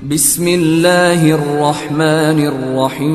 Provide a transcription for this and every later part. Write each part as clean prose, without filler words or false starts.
بسم اللہ الرحمن الرحیم۔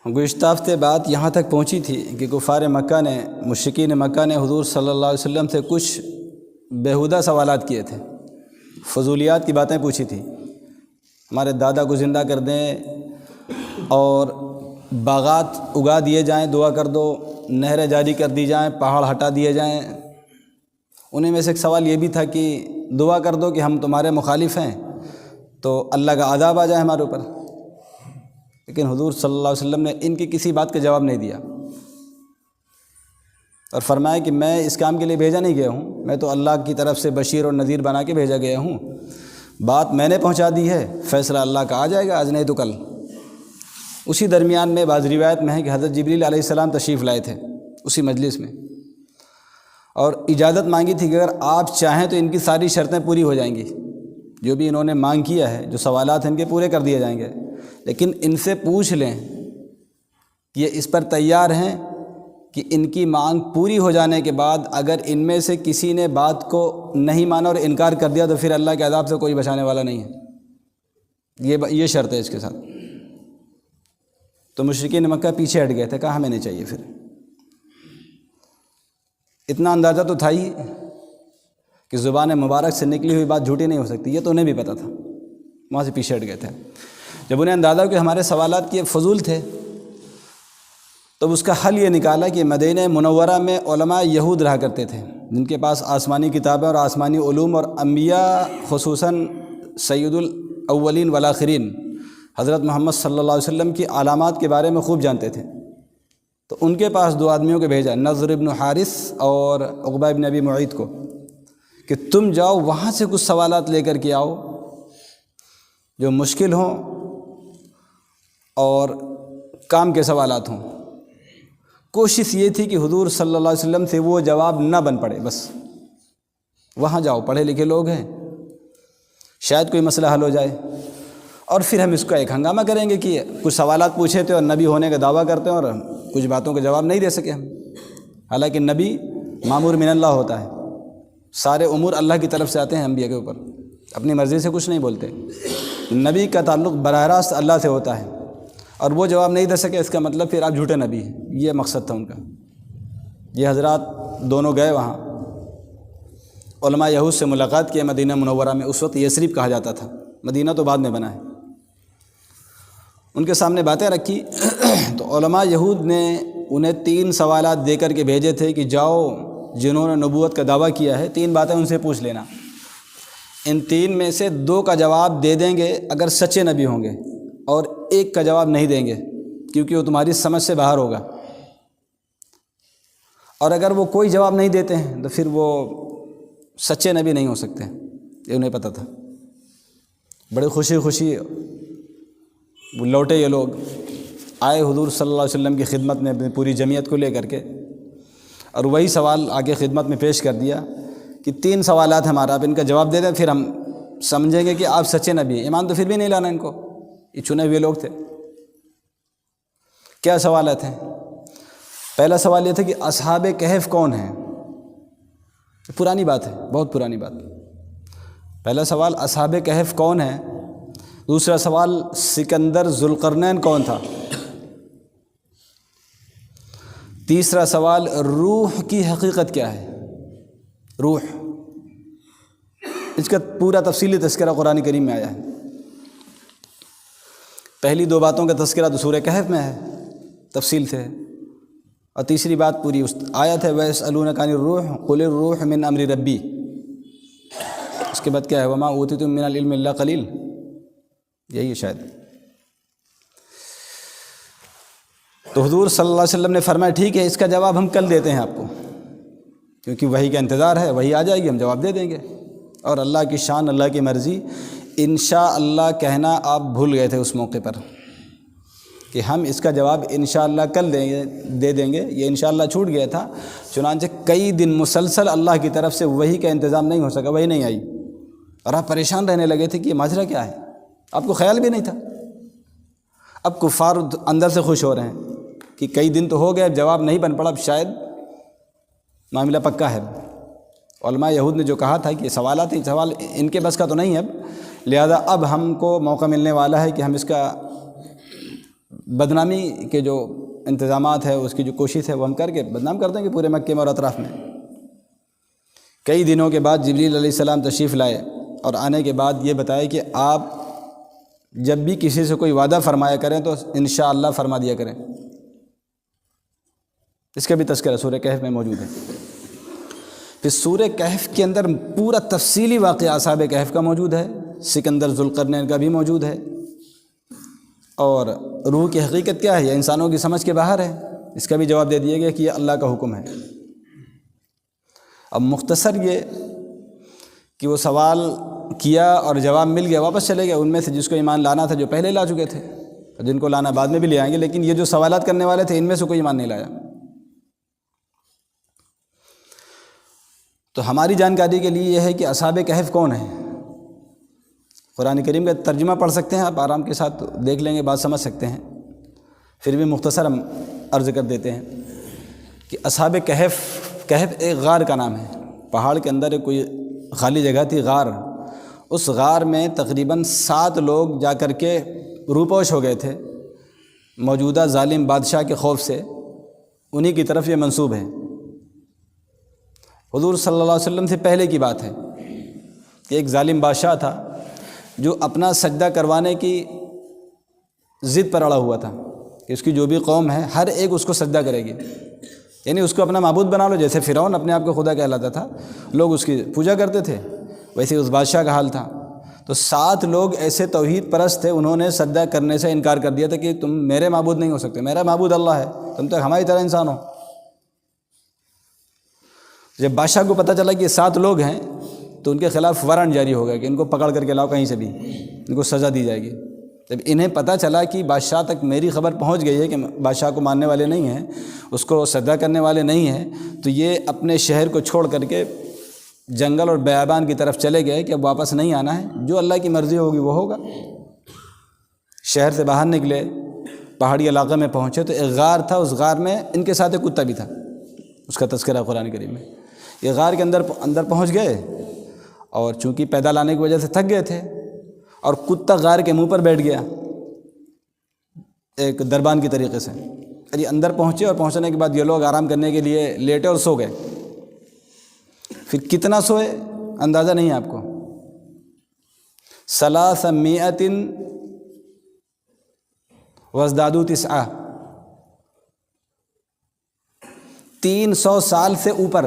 گزشتہ ہفتے بات یہاں تک پہنچی تھی کہ کفار مکہ نے، مشرکین مکہ نے حضور صلی اللہ علیہ وسلم سے کچھ بیہودہ سوالات کیے تھے، فضولیات کی باتیں پوچھی تھی۔ ہمارے دادا کو زندہ کر دیں اور باغات اگا دیے جائیں، دعا کر دو، نہریں جاری کر دی جائیں، پہاڑ ہٹا دیے جائیں۔ انہیں میں سے ایک سوال یہ بھی تھا کہ دعا کر دو کہ ہم تمہارے مخالف ہیں تو اللہ کا عذاب آ جائے ہمارے اوپر۔ لیکن حضور صلی اللہ علیہ وسلم نے ان کی کسی بات کا جواب نہیں دیا اور فرمایا کہ میں اس کام کے لیے بھیجا نہیں گیا ہوں، میں تو اللہ کی طرف سے بشیر اور نذیر بنا کے بھیجا گیا ہوں۔ بات میں نے پہنچا دی ہے، فیصلہ اللہ کا آ جائے گا، آج نہیں تو کل۔ اسی درمیان میں بعض روایت میں ہے کہ حضرت جبریل علیہ السلام تشریف لائے تھے اسی مجلس میں، اور اجازت مانگی تھی کہ اگر آپ چاہیں تو ان کی ساری شرطیں پوری ہو جائیں گی، جو بھی انہوں نے مانگ کیا ہے، جو سوالات ہیں ان کے پورے کر دیے جائیں گے، لیکن ان سے پوچھ لیں کہ یہ اس پر تیار ہیں کہ ان کی مانگ پوری ہو جانے کے بعد اگر ان میں سے کسی نے بات کو نہیں مانا اور انکار کر دیا تو پھر اللہ کے عذاب سے کوئی بچانے والا نہیں ہے۔ یہ شرط ہے اس کے ساتھ۔ تو مشرکین مکہ پیچھے ہٹ گئے تھے، کہا ہمیں نہیں چاہیے۔ پھر اتنا اندازہ تو تھا ہی کہ زبان مبارک سے نکلی ہوئی بات جھوٹی نہیں ہو سکتی، یہ تو انہیں بھی پتہ تھا، وہاں سے پیچھے ہٹ گئے تھے۔ جب انہیں اندازہ کہ ہمارے سوالات یہ فضول تھے تب اس کا حل یہ نکالا کہ مدینہ منورہ میں علماء یہود رہا کرتے تھے، جن کے پاس آسمانی کتابیں اور آسمانی علوم اور انبیاء، خصوصاً سید الاولین والآخرین حضرت محمد صلی اللہ علیہ وسلم کی علامات کے بارے میں خوب جانتے تھے۔ تو ان کے پاس دو آدمیوں کو بھیجا، نضر ابن حارث اور عقبہ ابن ابی معیط کو، کہ تم جاؤ وہاں سے کچھ سوالات لے کر کے آؤ جو مشکل ہوں اور کام کے سوالات ہوں۔ کوشش یہ تھی کہ حضور صلی اللہ علیہ وسلم سے وہ جواب نہ بن پڑے، بس وہاں جاؤ، پڑھے لکھے لوگ ہیں، شاید کوئی مسئلہ حل ہو جائے، اور پھر ہم اس کا ایک ہنگامہ کریں گے کہ کچھ سوالات پوچھے تھے اور نبی ہونے کا دعویٰ کرتے ہیں اور کچھ باتوں کا جواب نہیں دے سکے ہم۔ حالانکہ نبی مامور من اللہ ہوتا ہے، سارے امور اللہ کی طرف سے آتے ہیں انبیاء کے اوپر، اپنی مرضی سے کچھ نہیں بولتے۔ نبی کا تعلق براہ راست اللہ سے ہوتا ہے، اور وہ جواب نہیں دے سکے اس کا مطلب پھر آپ جھوٹے نبی ہیں۔ یہ مقصد تھا ان کا۔ یہ حضرات دونوں گئے وہاں، علماء یہود سے ملاقات کیا مدینہ منورہ میں، اس وقت یثرب کہا جاتا تھا، مدینہ تو بعد میں بنا ہے۔ ان کے سامنے باتیں رکھی تو علماء یہود نے انہیں 3 سوالات دے کر کے بھیجے تھے کہ جاؤ جنہوں نے نبوت کا دعویٰ کیا ہے 3 باتیں ان سے پوچھ لینا، ان 3 میں سے 2 کا جواب دے دیں گے اگر سچے نبی ہوں گے، اور 1 کا جواب نہیں دیں گے کیونکہ وہ تمہاری سمجھ سے باہر ہوگا، اور اگر وہ کوئی جواب نہیں دیتے ہیں تو پھر وہ سچے نبی نہیں ہو سکتے، یہ انہیں پتہ تھا۔ بڑے خوشی خوشی وہ لوٹے، یہ لوگ آئے حضور صلی اللہ علیہ وسلم کی خدمت میں اپنی پوری جمعیت کو لے کر کے، اور وہی سوال آگے خدمت میں پیش کر دیا کہ 3 سوالات ہمارا، آپ ان کا جواب دے دیں پھر ہم سمجھیں گے کہ آپ سچے نبی ہیں۔ ایمان تو پھر بھی نہیں لانا ان کو، یہ چنے ہوئے لوگ تھے۔ کیا سوالات ہیں؟ پہلا سوال یہ تھا کہ اصحاب کہف کون ہیں؟ پرانی بات ہے، بہت پرانی بات۔ پہلا سوال اصحاب کہف کون ہیں؟ دوسرا سوال سکندر ذوالقرنین کون تھا؟ تیسرا سوال روح کی حقیقت کیا ہے؟ روح، اس کا پورا تفصیلی تذکرہ قرآن کریم میں آیا ہے۔ پہلی 2 باتوں کا تذکرہ تو سورہ کہف میں ہے، تفصیل سے ہے، اور تیسری بات پوری اس آیت ہے، وَيَسْأَلُونَكَ عَنِ الرُّوحِ قُلِ الرُّوحُ مِنْ أَمْرِ رَبِّي۔ اس کے بعد کیا ہے؟ وَمَا أُوتِيتُم مِّنَ الْعِلْمِ إِلَّا قَلِيلٌ، یہی ہے شاید۔ تو حضور صلی اللہ علیہ وسلم نے فرمایا ٹھیک ہے، اس کا جواب ہم کل دیتے ہیں آپ کو، کیونکہ وحی کا انتظار ہے، وحی آ جائے گی، ہم جواب دے دیں گے۔ اور اللہ کی شان، اللہ کی مرضی، انشاءاللہ کہنا آپ بھول گئے تھے اس موقع پر کہ ہم اس کا جواب انشاءاللہ کل دے دیں گے، یہ انشاءاللہ چھوٹ گیا تھا۔ چنانچہ کئی دن مسلسل اللہ کی طرف سے وحی کا انتظام نہیں ہو سکا، وحی نہیں آئی، اور آپ پریشان رہنے لگے تھے کہ یہ ماجرا کیا ہے، آپ کو خیال بھی نہیں تھا۔ اب کفار اندر سے خوش ہو رہے ہیں کہ کئی دن تو ہو گئے، اب جواب نہیں بن پڑا، اب شاید معاملہ پکا ہے۔ علماء یہود نے جو کہا تھا کہ سوالات ہیں، سوال ان کے بس کا تو نہیں ہے، اب لہذا اب ہم کو موقع ملنے والا ہے کہ ہم اس کا بدنامی کے جو انتظامات ہے، اس کی جو کوشش ہے وہ ہم کر کے بدنام کر دیں گے پورے مکے میں اور اطراف میں۔ کئی دنوں کے بعد جبریل علیہ السلام تشریف لائے اور آنے کے بعد یہ بتایا کہ آپ جب بھی کسی سے کوئی وعدہ فرمایا کریں تو انشاءاللہ فرما دیا کریں۔ اس کا بھی تذکرہ سورہ کہف میں موجود ہے۔ پھر سورہ کہف کے اندر پورا تفصیلی واقعہ اصحاب کہف کا موجود ہے، سکندر ذوالقرنین کا بھی موجود ہے، اور روح کی حقیقت کیا ہے، یہ انسانوں کی سمجھ کے باہر ہے، اس کا بھی جواب دے دیا گیا کہ یہ اللہ کا حکم ہے۔ اب مختصر یہ کہ وہ سوال کیا اور جواب مل گیا، واپس چلے گئے۔ ان میں سے جس کو ایمان لانا تھا جو پہلے لا چکے تھے، جن کو لانا بعد میں بھی لے آئیں گے، لیکن یہ جو سوالات کرنے والے تھے ان میں سے کوئی ایمان نہیں لایا۔ تو ہماری جانکاری کے لیے یہ ہے کہ اصحاب کہف کون ہیں۔ قرآن کریم کا ترجمہ پڑھ سکتے ہیں آپ، آرام کے ساتھ دیکھ لیں گے، بات سمجھ سکتے ہیں، پھر بھی مختصر ہم عرض کر دیتے ہیں کہ اصحاب کہف، کہف ایک غار کا نام ہے، پہاڑ کے اندر ایک کوئی خالی جگہ تھی، غار، اس غار میں تقریباً 7 لوگ جا کر کے روپوش ہو گئے تھے موجودہ ظالم بادشاہ کے خوف سے، انہی کی طرف یہ منسوب ہے۔ حضور صلی اللہ علیہ وسلم سے پہلے کی بات ہے کہ ایک ظالم بادشاہ تھا جو اپنا سجدہ کروانے کی ضد پر اڑا ہوا تھا کہ اس کی جو بھی قوم ہے ہر ایک اس کو سجدہ کرے گی، یعنی اس کو اپنا معبود بنا لو۔ جیسے فرعون اپنے آپ کو خدا کہلاتا تھا، لوگ اس کی پوجا کرتے تھے، ویسے اس بادشاہ کا حال تھا۔ تو 7 لوگ ایسے توحید پرست تھے، انہوں نے سجدہ کرنے سے انکار کر دیا تھا کہ تم میرے معبود نہیں ہو سکتے، میرا معبود اللہ ہے، تم تو ہماری طرح انسان ہو۔ جب بادشاہ کو پتہ چلا کہ یہ 7 لوگ ہیں تو ان کے خلاف وارنٹ جاری ہو گیا کہ ان کو پکڑ کر کے لاؤ کہیں سے بھی، ان کو سزا دی جائے گی۔ جب انہیں پتہ چلا کہ بادشاہ تک میری خبر پہنچ گئی ہے کہ بادشاہ کو ماننے والے نہیں ہیں، اس کو سجدہ کرنے والے نہیں ہیں، تو یہ اپنے شہر کو چھوڑ کر کے جنگل اور بیابان کی طرف چلے گئے کہ اب واپس نہیں آنا ہے، جو اللہ کی مرضی ہوگی وہ ہوگا۔ شہر سے باہر نکلے، پہاڑی علاقے میں پہنچے تو ایک غار تھا، اس غار میں ان کے ساتھ ایک کتا بھی تھا، اس کا تذکرہ قرآن کریم میں۔ یہ غار کے اندر پہنچ گئے، اور چونکہ پیدا لانے کی وجہ سے تھک گئے تھے، اور کتا غار کے منہ پر بیٹھ گیا ایک دربان کی طریقے سے۔ یہ اندر پہنچے اور پہنچنے کے بعد یہ لوگ آرام کرنے کے لیے لیٹے اور سو گئے۔ پھر کتنا سوئے اندازہ نہیں ہے آپ کو، 300 وازدادوا 9، 300 سال سے اوپر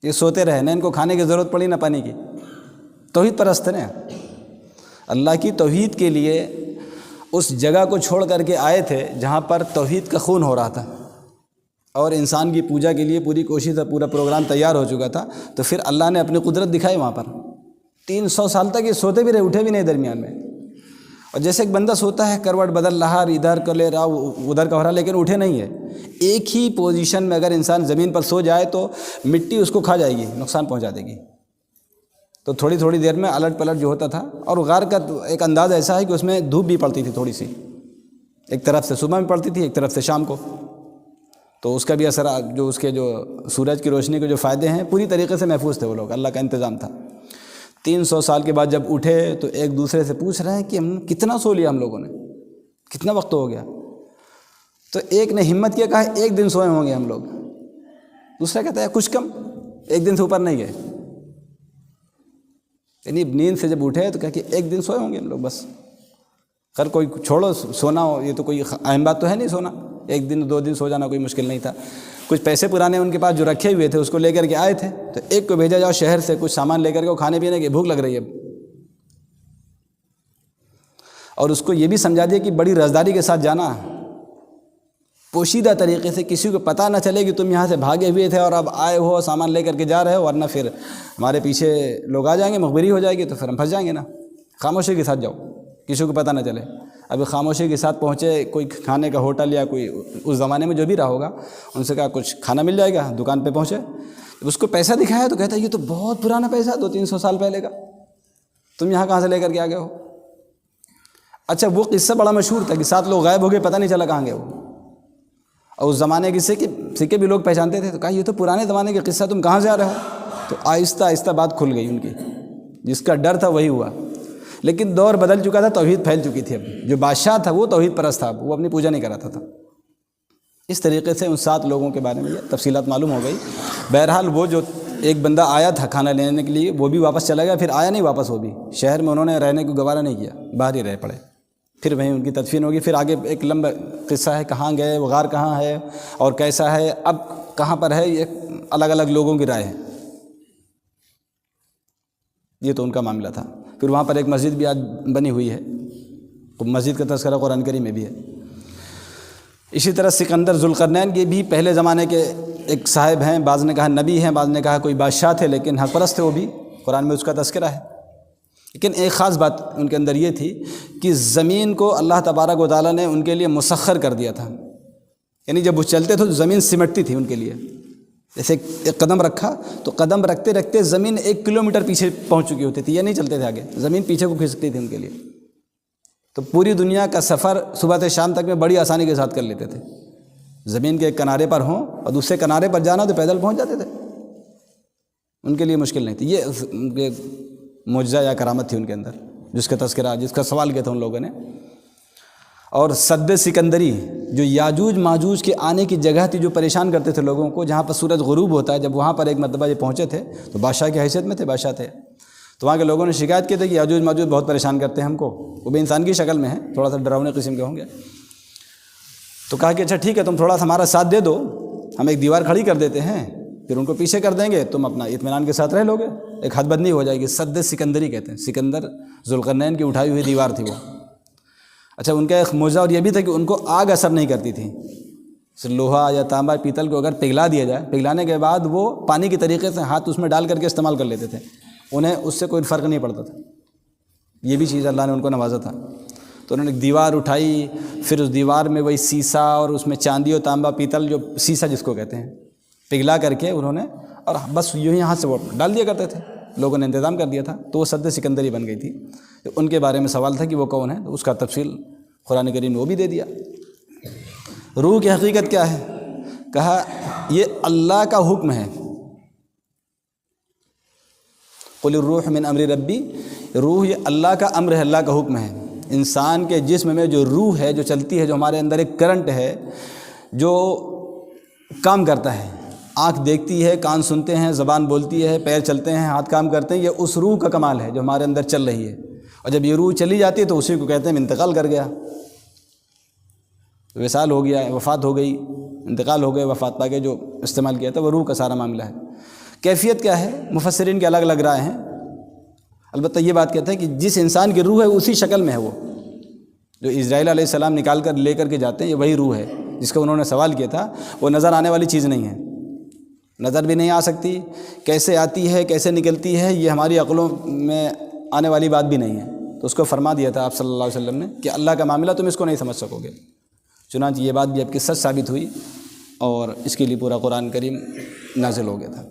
یہ سوتے رہے، نہ ان کو کھانے کی ضرورت پڑی نہ پانی کی۔ توحید پرست نے اللہ کی توحید کے لیے اس جگہ کو چھوڑ کر کے آئے تھے جہاں پر توحید کا خون ہو رہا تھا، اور انسان کی پوجا کے لیے پوری کوشش، پورا پروگرام تیار ہو چکا تھا، تو پھر اللہ نے اپنی قدرت دکھائی وہاں پر۔ 300 سال تک یہ سوتے بھی رہے، اٹھے بھی نہیں درمیان میں، اور جیسے ایک بندہ سوتا ہے کروٹ بدل رہا، ادھر کر لے رہا ادھر کا ہو رہا، لیکن اٹھے نہیں ہے۔ ایک ہی پوزیشن میں اگر انسان زمین پر سو جائے تو مٹی اس کو کھا جائے گی، نقصان پہنچا دے گی۔ تو تھوڑی تھوڑی دیر میں الٹ پلٹ جو ہوتا تھا، اور غار کا ایک انداز ایسا ہے کہ اس میں دھوپ بھی پڑتی تھی تھوڑی سی، ایک طرف سے صبح میں پڑتی تھی، ایک طرف سے شام کو، تو اس کا بھی اثر، جو اس کے جو سورج کی روشنی کے جو فائدے ہیں پوری طریقے سے محفوظ تھے وہ لوگ، اللہ کا انتظام تھا۔ 300 سال کے بعد جب اٹھے تو ایک دوسرے سے پوچھ رہے ہیں کہ ہم کتنا سو لیا، ہم لوگوں نے کتنا وقت ہو گیا؟ تو ایک نے ہمت کیا، کہا 1 دن سوئے ہوں گے ہم لوگ، دوسرا کہتا ہے کچھ کم، 1 دن سے اوپر نہیں گئے، یعنی نیند سے جب اٹھے تو کہا کہ 1 دن سوئے ہوں گے ہم لوگ بس۔ خیر کوئی چھوڑو سونا ہو، یہ تو کوئی اہم بات تو ہے نہیں، سونا 1 دن 2 دن سو جانا کوئی مشکل نہیں تھا۔ کچھ پیسے پرانے ان کے پاس جو رکھے ہوئے تھے اس کو لے کر کے آئے تھے، تو ایک کو بھیجا جاؤ شہر سے کچھ سامان لے کر کے، وہ کھانے پینے کی بھوک لگ رہی ہے، اور اس کو یہ بھی سمجھا دیا کہ بڑی رازداری کے ساتھ جانا، پوشیدہ طریقے سے، کسی کو پتہ نہ چلے کہ تم یہاں سے بھاگے ہوئے تھے اور اب آئے ہو سامان لے کر کے جا رہے ہو، ورنہ پھر ہمارے پیچھے لوگ آ جائیں گے، مخبری ہو جائے گی تو پھر ہم پھنس جائیں گے نا۔ خاموشی کے ساتھ جاؤ، کسی کو پتہ نہ چلے۔ ابھی خاموشی کے ساتھ پہنچے، کوئی کھانے کا ہوٹل یا کوئی اس زمانے میں جو بھی رہا ہوگا، ان سے کہا کچھ کھانا مل جائے گا، دکان پہ پہنچے، اس کو پیسہ دکھایا تو کہتا ہے یہ تو بہت پرانا پیسہ ہے، 200-300 سال پہلے کا، تم یہاں کہاں سے لے کر کے آ گئے ہو؟ اچھا وہ قصہ بڑا مشہور تھا کہ 7 لوگ غائب ہو گئے، پتہ نہیں چلا کہاں گئے وہ، اور اس زمانے کے سکے بھی لوگ پہچانتے تھے، تو کہا یہ تو پرانے زمانے کے قصہ، تم کہاں سے آ رہے ہو؟ تو آہستہ آہستہ بات کھل گئی ان کی، جس کا ڈر تھا وہی ہوا، لیکن دور بدل چکا تھا، توحید پھیل چکی تھی۔ اب جو بادشاہ تھا وہ توحید پرست تھا، وہ اپنی پوجا نہیں کراتا تھا۔ اس طریقے سے ان 7 لوگوں کے بارے میں یہ تفصیلات معلوم ہو گئی۔ بہرحال وہ جو ایک بندہ آیا تھا کھانا لینے کے لیے، وہ بھی واپس چلا گیا، پھر آیا نہیں واپس، وہ بھی شہر میں انہوں نے رہنے کو گوارا نہیں کیا، باہر ہی رہ پڑے۔ پھر وہیں ان کی تدفین ہوگی۔ پھر آگے ایک لمبا قصہ ہے، کہاں گئے، وہ غار کہاں ہے اور کیسا ہے، اب کہاں پر ہے، یہ الگ الگ لوگوں کی رائے ہے۔ یہ تو ان کا معاملہ تھا۔ پھر وہاں پر ایک مسجد بھی آج بنی ہوئی ہے، مسجد کا تذکرہ قرآن کریم میں بھی ہے۔ اسی طرح سکندر ذوالقرنین کے بھی پہلے زمانے کے ایک صاحب ہیں، بعض نے کہا نبی ہیں، بعض نے کہا کوئی بادشاہ تھے، لیکن حق پرست تھے وہ بھی، قرآن میں اس کا تذکرہ ہے۔ لیکن ایک خاص بات ان کے اندر یہ تھی کہ زمین کو اللہ تبارک و تعالیٰ نے ان کے لیے مسخر کر دیا تھا، یعنی جب وہ چلتے تھے تو زمین سمٹتی تھی ان کے لیے۔ جیسے ایک قدم رکھا تو قدم رکھتے رکھتے زمین 1 کلومیٹر پیچھے پہنچ چکی ہوتی تھی، یہ نہیں چلتے تھے آگے، زمین پیچھے کو کھسکتی تھی ان کے لیے۔ تو پوری دنیا کا سفر صبح سے شام تک میں بڑی آسانی کے ساتھ کر لیتے تھے، زمین کے ایک کنارے پر ہوں اور دوسرے کنارے پر جانا تو پیدل پہنچ جاتے تھے، ان کے لیے مشکل نہیں تھی۔ یہ ان کے معجزہ یا کرامت تھی ان کے اندر، جس کا تذکرہ، جس کا سوال کیا تھا ان لوگوں نے۔ اور سد سکندری جو یاجوج ماجوج کے آنے کی جگہ تھی، جو پریشان کرتے تھے لوگوں کو، جہاں پر سورج غروب ہوتا ہے، جب وہاں پر ایک مرتبہ یہ پہنچے تھے تو بادشاہ کی حیثیت میں تھے، بادشاہ تھے، تو وہاں کے لوگوں نے شکایت کی تھی کہ یاجوج ماجوج بہت پریشان کرتے ہیں ہم کو، وہ بھی انسان کی شکل میں ہیں، تھوڑا سا ڈراؤنے قسم کے ہوں گے۔ تو کہا کہ اچھا ٹھیک ہے، تم تھوڑا سا ہمارا ساتھ دے دو، ہم ایک دیوار کھڑی کر دیتے ہیں، پھر ان کو پیچھے کر دیں گے، تم اپنا اطمینان کے ساتھ رہ لوگے، ایک حد بدنی ہو جائے گی۔ سد سکندری کہتے ہیں، سکندر ذوالقرنین کی اٹھائی ہوئی دیوار تھی وہ۔ اچھا ان کا ایک معجزہ اور یہ بھی تھا کہ ان کو آگ اثر نہیں کرتی تھی، لوہا یا تانبا پیتل کو اگر پگھلا دیا جائے، پگھلانے کے بعد وہ پانی کے طریقے سے ہاتھ اس میں ڈال کر کے استعمال کر لیتے تھے، انہیں اس سے کوئی فرق نہیں پڑتا تھا۔ یہ بھی چیز اللہ نے ان کو نوازا تھا۔ تو انہوں نے ایک دیوار اٹھائی، پھر اس دیوار میں وہی سیسا اور اس میں چاندی اور تانبا پیتل، جو سیسا جس کو کہتے ہیں، پگھلا کر کے انہوں نے، اور بس یوں ہی ہاتھ سے وہ ڈال دیا کرتے تھے، لوگوں نے انتظام کر دیا تھا، تو وہ سد سکندری بن گئی تھی۔ تو ان کے بارے میں سوال تھا کہ وہ کون ہے، تو اس کا تفصیل قرآن کریم نے وہ بھی دے دیا۔ روح کی حقیقت کیا ہے؟ کہا یہ اللہ کا حکم ہے، قل الروح من امر ربی، روح یہ اللہ کا امر ہے، اللہ کا حکم ہے۔ انسان کے جسم میں جو روح ہے، جو چلتی ہے، جو ہمارے اندر ایک کرنٹ ہے جو کام کرتا ہے، آنکھ دیکھتی ہے، کان سنتے ہیں، زبان بولتی ہے، پیر چلتے ہیں، ہاتھ کام کرتے ہیں، یہ اس روح کا کمال ہے جو ہمارے اندر چل رہی ہے۔ اور جب یہ روح چلی جاتی ہے تو اسی کو کہتے ہیں انتقال کر گیا، وصال ہو گیا، وفات ہو گئی، انتقال ہو گئے، وفات پا کے جو استعمال کیا تھا وہ روح کا سارا معاملہ ہے۔ کیفیت کیا ہے؟ مفسرین کے الگ الگ رائے ہیں، البتہ یہ بات کہتے ہیں کہ جس انسان کی روح ہے اسی شکل میں ہے، وہ جو اسرائیل علیہ السلام نکال کر لے کر کے جاتے ہیں، یہ وہی روح ہے جس کا انہوں نے سوال کیا تھا۔ وہ نظر آنے والی چیز نہیں ہے، نظر بھی نہیں آ سکتی، کیسے آتی ہے کیسے نکلتی ہے یہ ہماری عقلوں میں آنے والی بات بھی نہیں ہے۔ تو اس کو فرما دیا تھا آپ صلی اللہ علیہ وسلم نے کہ اللہ کا معاملہ تم اس کو نہیں سمجھ سکو گے۔ چنانچہ یہ بات بھی اب کی سچ ثابت ہوئی اور اس کے لیے پورا قرآن کریم نازل ہو گیا تھا۔